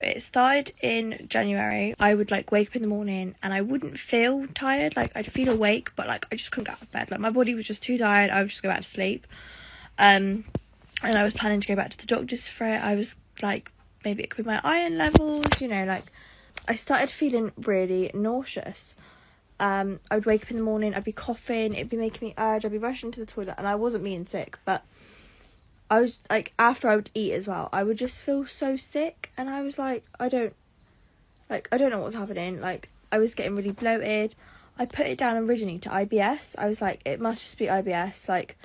it started in January. I would like wake up in the morning and I wouldn't feel tired. Like I'd feel awake, but like I just couldn't get out of bed. Like my body was just too tired. I would just go back to sleep. And I was planning to go back to the doctors for it. I was like, maybe it could be my iron levels, you know, like I started feeling really nauseous. I would wake up in the morning, I'd be coughing, it'd be making me urge, I'd be rushing to the toilet, and I wasn't being sick, but I was like, after I would eat as well, I would just feel so sick, and I was like, I don't know what's happening. Like, I was getting really bloated. I put it down originally to IBS. I was like, it must just be IBS, like,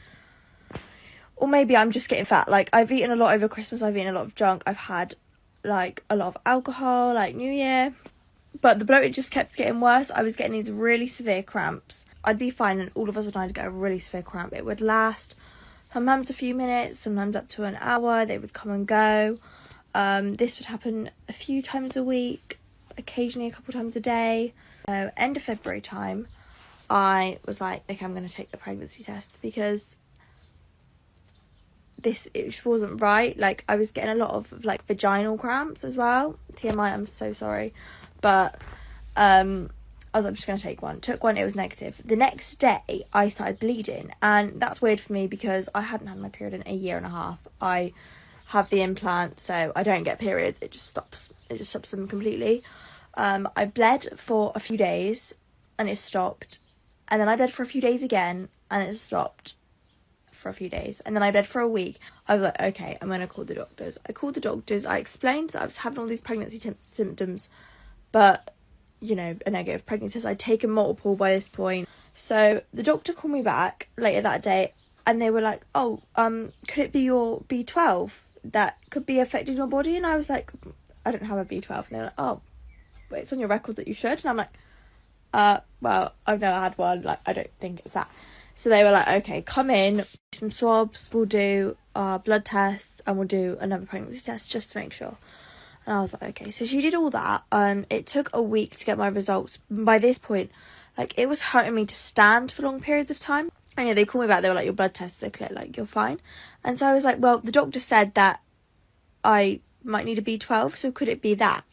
or maybe I'm just getting fat. Like, I've eaten a lot over Christmas, I've eaten a lot of junk, I've had like a lot of alcohol, like New Year, but the bloating just kept getting worse. I was getting these really severe cramps. I'd be fine and all of a sudden I'd get a really severe cramp. It would last sometimes a few minutes, sometimes up to an hour. They would come and go. This would happen a few times a week, occasionally a couple times a day. So end of February time, I was like, okay, I'm going to take the pregnancy test because it just wasn't right. Like, I was getting a lot of like vaginal cramps as well. TMI, I'm so sorry. But I was like, I'm just going to take one. Took one, it was negative. The next day, I started bleeding. And that's weird for me because I hadn't had my period in a year and a half. I have the implant, so I don't get periods. It just stops them completely. I bled for a few days and it stopped. And then I bled for a few days again and it stopped for a few days, and then I bled for a week. I was like, okay, I'm gonna call the doctors. I called the doctors. I explained that I was having all these pregnancy symptoms, but you know, a negative pregnancy test. I'd taken multiple by this point. So the doctor called me back later that day, and they were like, oh, could it be your B12 that could be affecting your body? And I was like, I don't have a B12. And they were like, oh, but it's on your record that you should. And I'm like, well, I've never had one. Like, I don't think it's that. So they were like, okay, come in, some swabs, we'll do blood tests, and we'll do another pregnancy test just to make sure. And I was like, okay. So she did all that. It took a week to get my results. By this point, like, it was hurting me to stand for long periods of time. And yeah, they called me back. They were like, your blood tests are clear, like, you're fine. And so I was like, well, the doctor said that I might need a B12, so could it be that?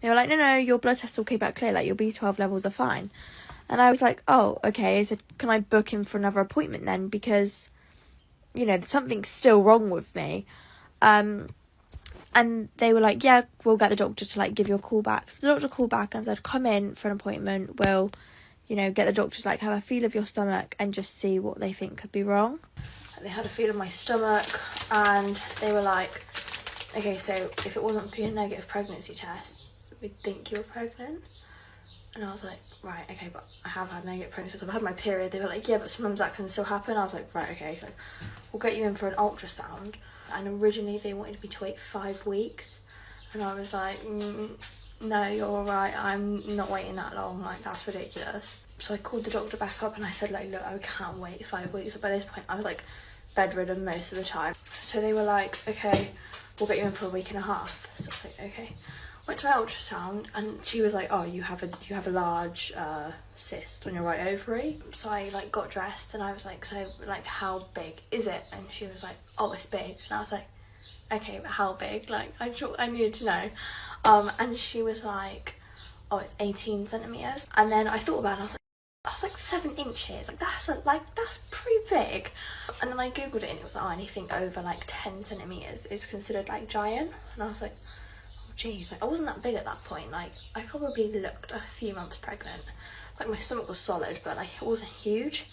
They were like, no, your blood tests all came back clear, like, your B12 levels are fine. And I was like, oh, okay. I said, can I book in for another appointment then? Because, you know, something's still wrong with me. And they were like, yeah, we'll get the doctor to, like, give you a call back. So the doctor called back and said, come in for an appointment. We'll, you know, get the doctor to, like, have a feel of your stomach and just see what they think could be wrong. They had a feel of my stomach and they were like, okay, so if it wasn't for your negative pregnancy tests, we'd think you were pregnant. And I was like, right, okay, but I have had negative pregnancies. I've had my period. They were like, yeah, but sometimes that can still happen. I was like, right, okay, so we'll get you in for an ultrasound. And originally they wanted me to wait 5 weeks. And I was like, no, you're all right. I'm not waiting that long. Like, that's ridiculous. So I called the doctor back up and I said, like, look, I can't wait 5 weeks. But by this point, I was, like, bedridden most of the time. So they were like, okay, we'll get you in for a week and a half. So I was like, okay. Went to my ultrasound and she was like, oh, you have a large cyst on your right ovary. So I like got dressed and I was like, so like how big is it? And she was like, oh, it's big. And I was like, okay, but how big? Like I needed to know. And she was like, oh, it's 18 centimeters. And then I thought about it and I was like, that's like 7 inches. Like that's pretty big. And then I googled it and it was like, oh, anything over like 10 centimeters is considered like giant. And I was like, jeez, like I wasn't that big at that point. Like I probably looked a few months pregnant. Like my stomach was solid, but like it wasn't huge.